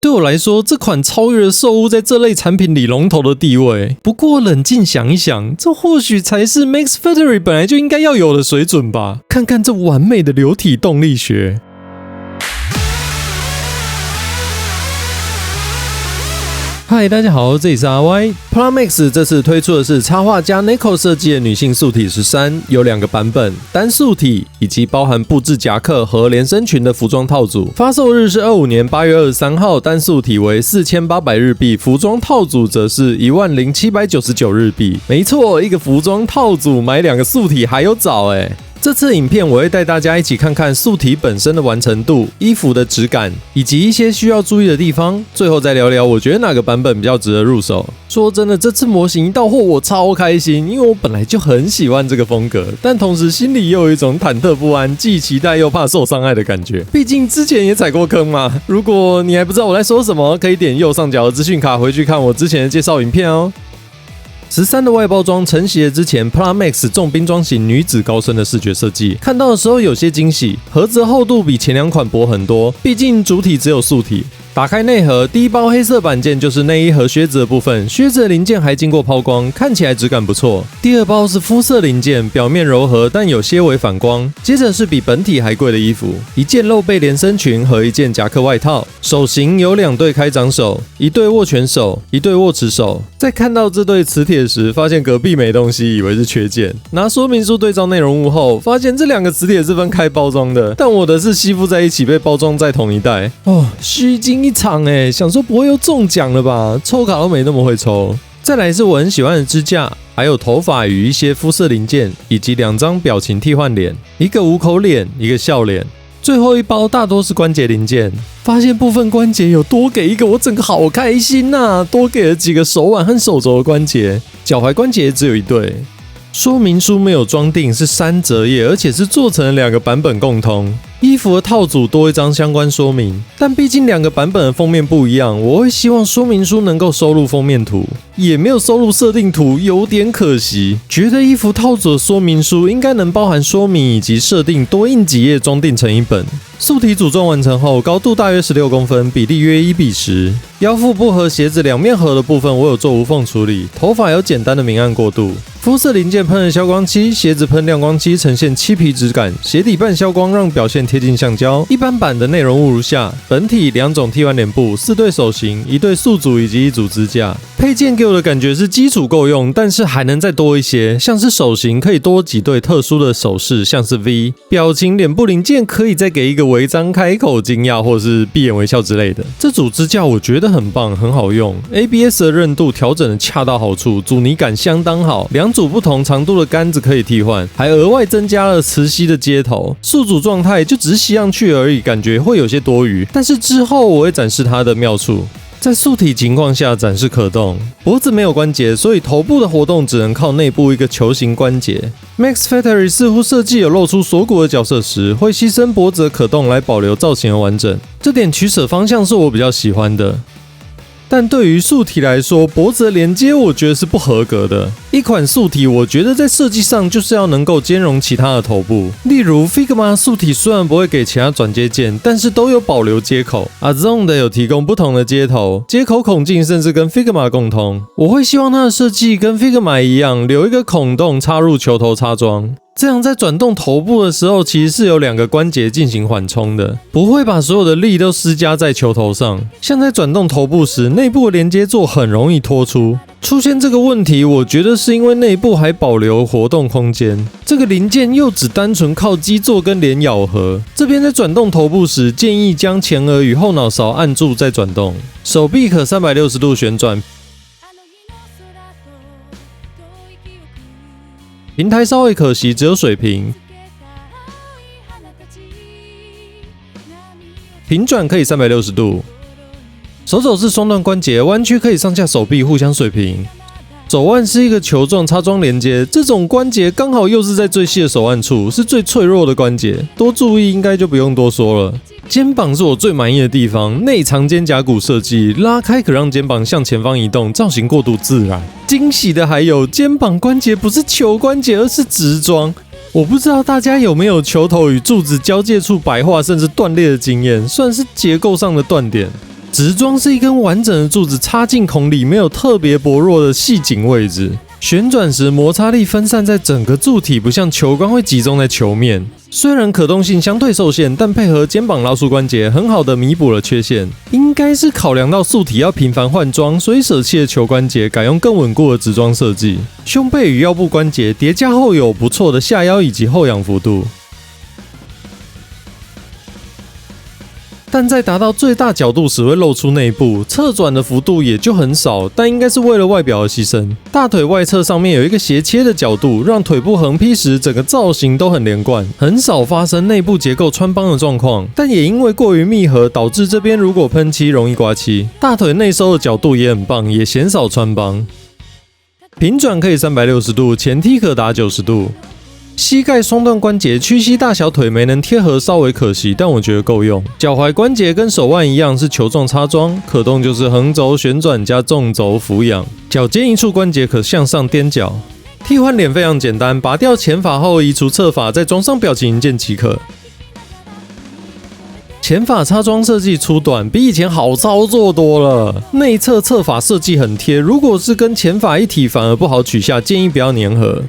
对我来说，这款超越了兽屋在这类产品里龙头的地位。不过冷静想一想，这或许才是 Max Factory 本来就应该要有的水准吧。看看这完美的流体动力学。嗨，大家好，这里是阿 Y。Plum-X 这次推出的是插画家 Neko 设计的女性素体13，有2个版本，单素体以及包含布置夹克和连身裙的服装套组。发售日是25年8月23号，单素体为4800日币，服装套组则是10799日币。没错，一个服装套组买2个素体还有找这次影片我会带大家一起看看素体本身的完成度、衣服的质感，以及一些需要注意的地方。最后再聊聊我觉得哪个版本比较值得入手。说真的，这次模型一到货我超开心，因为我本来就很喜欢这个风格，但同时心里又有一种忐忑不安，既期待又怕受伤害的感觉。毕竟之前也踩过坑嘛。如果你还不知道我在说什么，可以点右上角的资讯卡回去看我之前的介绍影片哦。13的外包装承袭了之前 Plum-X 重兵装型女子高身的视觉设计，看到的时候有些惊喜。盒子的厚度比前2款薄很多，毕竟主体只有素体。打开内盒，第一包黑色板件就是内衣和靴子的部分，靴子的零件还经过抛光，看起来质感不错。第2包是肤色零件，表面柔和，但有些微反光。接着是比本体还贵的衣服，一件露背连身裙和一件夹克外套。手型有2对开掌手，一对握拳手，一对握持手。在看到这对磁铁时，发现隔壁没东西，以为是缺件。拿说明书对照内容物后，发现这2个磁铁是分开包装的，但我的是吸附在一起，被包装在同一袋。虚惊一场想说不会又中奖了吧？抽卡都没那么会抽。再来是我很喜欢的支架，还有头发与一些肤色零件，以及2张表情替换脸，一个无口脸，一个笑脸。最后一包大多是关节零件，发现部分关节有多给一个，我整个好开心啊！多给了几个手腕和手肘的关节，脚踝关节只有1对。说明书没有装订，是3折页，而且是做成了2个版本共通。衣服的套组多一张相关说明，但毕竟2个版本的封面不一样，我会希望说明书能够收录封面图，也没有收录设定图，有点可惜。觉得衣服套组的说明书应该能包含说明以及设定，多印几页装订成一本。素体组装完成后，高度大约16公分，比例约1:10。腰腹部和鞋子2面盒的部分我有做无缝处理，头发有简单的明暗过渡。肤色零件喷了消光漆，鞋子喷亮光漆，呈现漆皮质感，鞋底半消光让表现贴近橡胶。一般版的内容物如下：本体2种替换脸部，4对手型，1对素组以及1组支架。配件给我的感觉是基础够用，但是还能再多一些，像是手型可以多几对特殊的手势，像是 V。表情脸部零件可以再给一个微张开口惊讶或是闭眼微笑之类的。这组支架我觉得很棒，很好用 ，ABS 的韧度调整的恰到好处，阻尼感相当好。2组不同长度的杆子可以替换，还额外增加了磁吸的接头。宿主状态就只是吸上去而已，感觉会有些多余，但是之后我会展示它的妙处。在素体情况下展示可动，脖子没有关节，所以头部的活动只能靠内部一个球形关节。Max Factory 似乎设计有露出锁骨的角色时，会牺牲脖子的可动来保留造型的完整，这点取舍方向是我比较喜欢的。但对于素体来说，脖子的连接我觉得是不合格的。一款素体我觉得在设计上就是要能够兼容其他的头部，例如 Figma 素体虽然不会给其他转接件，但是都有保留接口。Azon 的有提供不同的接头，接口孔径甚至跟 Figma 共通。我会希望它的设计跟 Figma 一样，留一个孔洞插入球头插装。这样在转动头部的时候，其实是有2个关节进行缓冲的，不会把所有的力都施加在球头上。像在转动头部时，内部的连接座很容易脱出。出现这个问题，我觉得是因为内部还保留活动空间，这个零件又只单纯靠基座跟连咬合。这边在转动头部时，建议将前额与后脑勺按住再转动，手臂可360度旋转。平台稍微可惜，只有水平。平转可以360度。手肘是双段关节，弯曲可以上下手臂互相水平。手腕是一个球状插桩连接，这种关节刚好又是在最细的手腕处，是最脆弱的关节，多注意应该就不用多说了。肩膀是我最满意的地方，内藏肩胛骨设计，拉开可让肩膀向前方移动，造型过度自然。惊喜的还有肩膀关节不是球关节，而是直装。我不知道大家有没有球头与柱子交界处白化甚至断裂的经验，算是结构上的断点。直装是一根完整的柱子插进孔里，没有特别薄弱的细颈位置。旋转时摩擦力分散在整个柱体，不像球杆会集中在球面。虽然可动性相对受限，但配合肩膀桡束关节，很好的弥补了缺陷。应该是考量到素体要频繁换装，所以舍弃了球关节，改用更稳固的直装设计。胸背与腰部关节叠加后有不错的下腰以及后仰幅度。但在达到最大角度时会露出内部，侧转的幅度也就很少，但应该是为了外表而牺牲。大腿外侧上面有一个斜切的角度，让腿部横劈时整个造型都很连贯，很少发生内部结构穿帮的状况。但也因为过于密合，导致这边如果喷漆容易刮漆。大腿内收的角度也很棒，也鲜少穿帮。平转可以360度，前踢可达90度。膝盖双段关节屈膝大小腿没能贴合稍微可惜，但我觉得够用。脚踝关节跟手腕一样是球状插装，可动就是横轴旋转加纵轴俯仰。脚尖一处关节可向上踮脚。替换脸非常简单，拔掉前发后移除侧发，再装上表情银件即可。前发插装设计粗短，比以前好操作多了。内侧侧发设计很贴，如果是跟前发一体反而不好取下，建议不要粘合。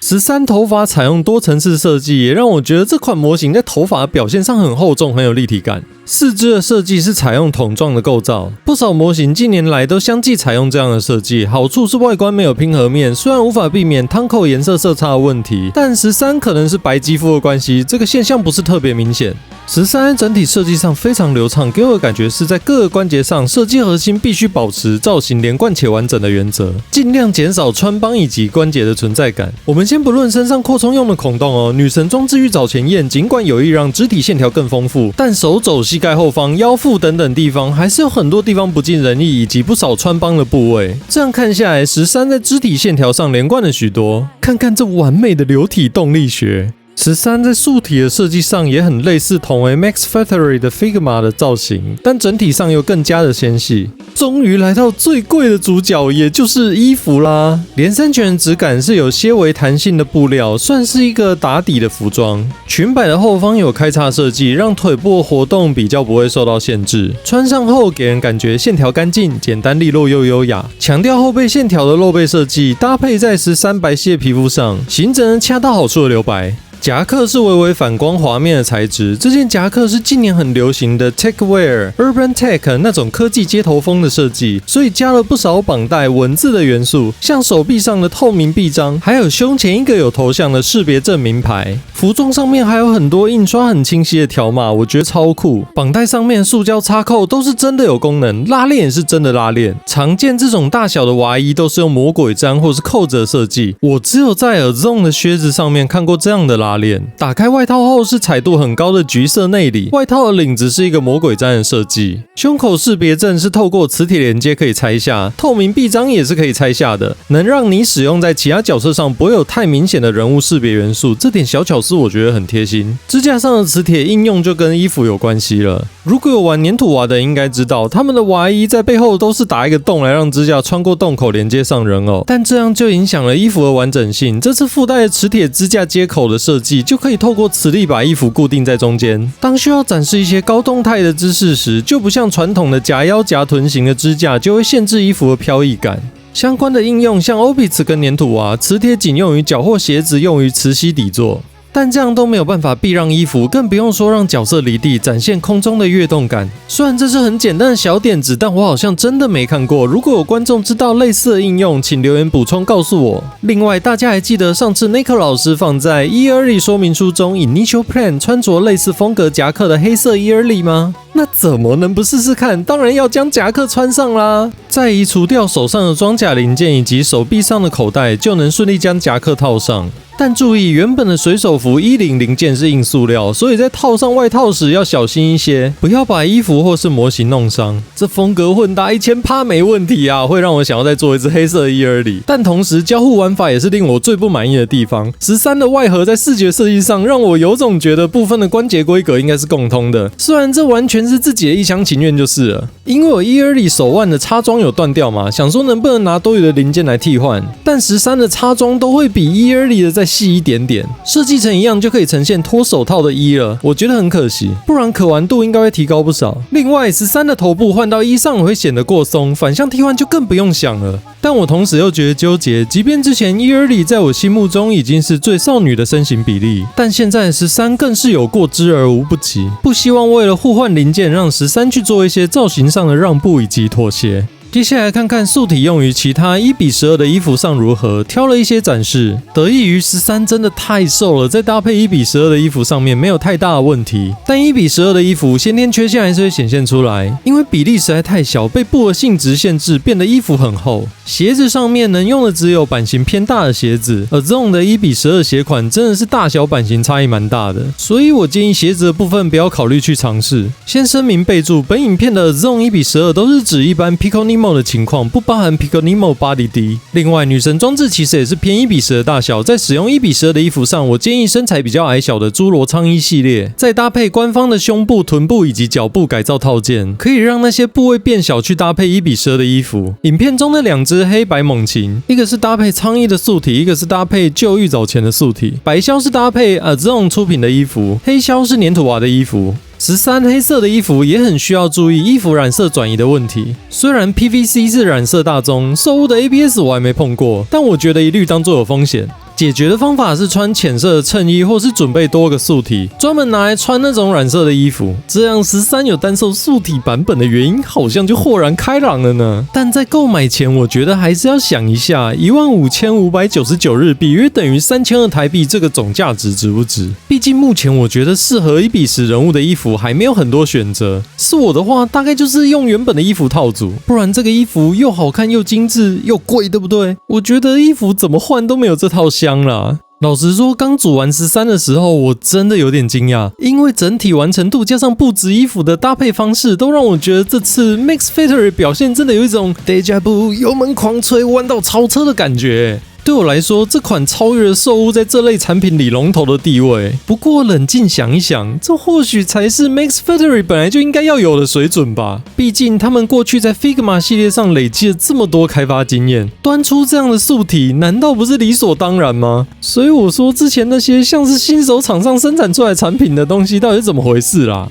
13头发采用多层次设计，也让我觉得这款模型在头发的表现上很厚重，很有立体感。四肢的设计是采用桶状的构造，不少模型近年来都相继采用这样的设计。好处是外观没有拼合面，虽然无法避免汤口颜色色差的问题，但13可能是白肌肤的关系，这个现象不是特别明显。13整体设计上非常流畅，给我的感觉是在各个关节上设计核心必须保持造型连贯且完整的原则，尽量减少穿帮以及关节的存在感。我们先不论身上扩充用的孔洞哦，女神装置玉藻前燕尽管有意让肢体线条更丰富，但手肘、膝盖后方、腰腹等等地方还是有很多地方不尽人意，以及不少穿帮的部位。这样看下来，13在肢体线条上连贯了许多。看看这完美的流体动力学。13在素体的设计上也很类似同为 Max Factory 的 Figma 的造型，但整体上又更加的纤细。终于来到最贵的主角，也就是衣服啦。连身裙的质感是有些微弹性的布料，算是一个打底的服装。裙摆的后方有开叉设计，让腿部的活动比较不会受到限制。穿上后给人感觉线条干净、简单利落又优雅。强调后背线条的露背设计，搭配在13白皙皮肤上，形成恰到好处的留白。夹克是微微反光滑面的材质，这件夹克是近年很流行的 Tech Wear、Urban Tech 那种科技街头风的设计，所以加了不少绑带、文字的元素，像手臂上的透明臂章，还有胸前一个有头像的识别证明牌。服装上面还有很多印刷很清晰的条码，我觉得超酷。绑带上面塑胶插扣都是真的有功能，拉链也是真的拉链。常见这种大小的娃衣都是用魔鬼毡或是扣着设计，我只有在 Ozone 的靴子上面看过这样的拉链。打开外套后是彩度很高的橘色内里，外套的领子是一个魔鬼毡的设计。胸口识别证是透过磁铁连接可以拆下，透明臂章也是可以拆下的，能让你使用在其他角色上不会有太明显的人物识别元素，这点小巧思我觉得很贴心。支架上的磁铁应用就跟衣服有关系了。如果有玩粘土娃的应该知道，他们的娃衣在背后都是打一个洞来让支架穿过洞口连接上人偶，但这样就影响了衣服的完整性。这次附带的磁铁支架接口的设计，就可以透过磁力把衣服固定在中间。当需要展示一些高动态的姿势时，就不像传统的夹腰夹臀型的支架，就会限制衣服的飘逸感。相关的应用像 Opitz 跟粘土娃，磁铁仅用于脚或鞋子，用于磁吸底座。但这样都没有办法避让衣服，更不用说让角色离地，展现空中的跃动感。虽然这是很简单的小点子，但我好像真的没看过。如果有观众知道类似的应用，请留言补充告诉我。另外，大家还记得上次 Nico 老师放在 Early 说明书中 Initial Plan 穿着类似风格夹克的黑色 Early 吗？那怎么能不试试看？当然要将夹克穿上啦！再移除掉手上的装甲零件以及手臂上的口袋，就能顺利将夹克套上。但注意，原本的水手服衣领零件是硬塑料，所以在套上外套时要小心一些，不要把衣服或是模型弄伤。这风格混搭1000%没问题啊，会让我想要再做一只黑色的Early。但同时，交互玩法也是令我最不满意的地方。13的外盒在视觉设计上让我有种觉得部分的关节规格应该是共通的，虽然这完全是自己的一厢情愿就是了。因为我Early手腕的插装有断掉嘛，想说能不能拿多余的零件来替换，但13的插装都会比Early的再细一点点，设计成一样就可以呈现脱手套的衣了，我觉得很可惜，不然可玩度应该会提高不少。另外13的头部换到衣上会显得过松，反向替换就更不用想了。但我同时又觉得纠结，即便之前Yearly在我心目中已经是最少女的身形比例，但现在13更是有过之而无不及，不希望为了互换零件让13去做一些造型上的让步以及妥协。接下来看看素体用于其他1:12的衣服上如何，挑了一些展示。得益于13真的太瘦了，在搭配1:12的衣服上面没有太大的问题，但1:12的衣服先天缺陷还是会显现出来，因为比例实在太小，被布的性质限制，变得衣服很厚。鞋子上面能用的只有版型偏大的鞋子，而 Zone 的1:12鞋款真的是大小版型差异蛮大的，所以我建议鞋子的部分不要考虑去尝试。先声明备注，本影片的 Zone 1:12都是指一般 Pico Nemo 的情况，不包含 Pico Nemo Body D。另外，女神装置其实也是偏1:12的大小，在使用1:12的衣服上，我建议身材比较矮小的侏罗苍衣系列，再搭配官方的胸部、臀部以及脚部改造套件，可以让那些部位变小去搭配1:12的衣服。影片中的两只黑白猛禽，一个是搭配苍衣的素体，一个是搭配旧玉藻前的素体。白鸮是搭配Zone 出品的衣服，黑鸮是粘土娃的衣服。13黑色的衣服也很需要注意衣服染色转移的问题。虽然 PVC 是染色大宗，兽屋的 ABS 我还没碰过，但我觉得一律当作有风险。解决的方法是穿浅色的衬衣，或是准备多个素体，专门拿来穿那种染色的衣服。这样13有单售素体版本的原因，好像就豁然开朗了呢。但在购买前，我觉得还是要想一下，15599日币约等于3200台币，这个总价值值不值？毕竟目前我觉得适合1:10人物的衣服还没有很多选择。是我的话，大概就是用原本的衣服套组，不然这个衣服又好看又精致又贵，对不对？我觉得衣服怎么换都没有这套香啦。老实说，刚组完13的时候，我真的有点惊讶，因为整体完成度加上布置衣服的搭配方式，都让我觉得这次 Mix Factory 表现真的有一种 Deja Vu 油门狂吹弯道超车的感觉。对我来说，这款超越了兽屋在这类产品里龙头的地位。不过冷静想一想，这或许才是 Mix Factory 本来就应该要有的水准吧。毕竟他们过去在 Figma 系列上累积了这么多开发经验，端出这样的素体，难道不是理所当然吗？所以我说之前那些像是新手厂商生产出来产品的东西，到底是怎么回事啦？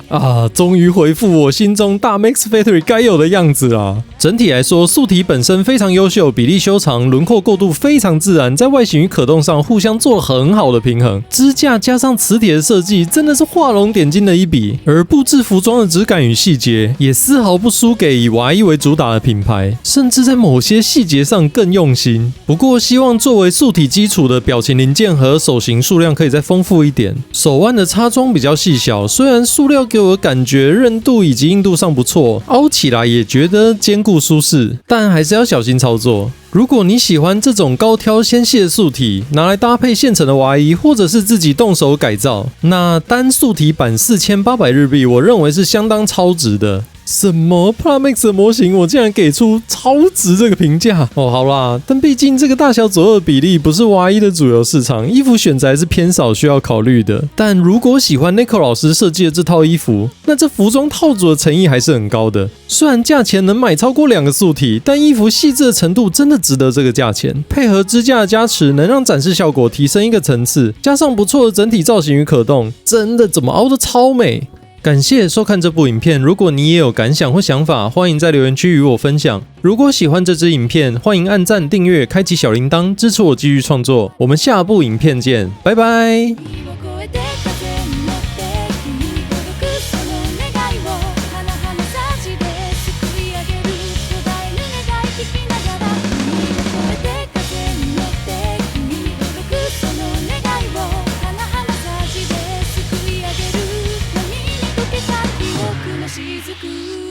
终于回复我心中大 Mix Factory 该有的样子啦。整体来说，素体本身非常优秀，比例修长，轮廓过渡非常自然，在外形与可动上互相做了很好的平衡。支架加上磁铁的设计，真的是画龙点睛的一笔。而布置服装的质感与细节，也丝毫不输给以娃衣为主打的品牌，甚至在某些细节上更用心。不过，希望作为素体基础的表情零件和手型数量可以再丰富一点。手腕的插装比较细小，虽然塑料给我的感觉韧度以及硬度上不错，凹起来也觉得坚固舒适，但还是要小心操作。如果你喜欢这种高挑纤细的素体，拿来搭配现成的娃衣，或者是自己动手改造，那单素体版4800日币，我认为是相当超值的。什么 Plamix 的模型，我竟然给出超值这个评价好啦，但毕竟这个大小左右的比例不是娃衣的主流市场，衣服选择还是偏少需要考虑的。但如果喜欢 Nico 老师设计的这套衣服，那这服装套组的诚意还是很高的。虽然价钱能买超过2个素体，但衣服细致的程度真的值得这个价钱。配合支架的加持，能让展示效果提升一个层次，加上不错的整体造型与可动，真的怎么凹的超美。感谢收看这部影片，如果你也有感想或想法，欢迎在留言区与我分享。如果喜欢这支影片，欢迎按赞、订阅、开启小铃铛，支持我继续创作。我们下部影片见，拜拜。雫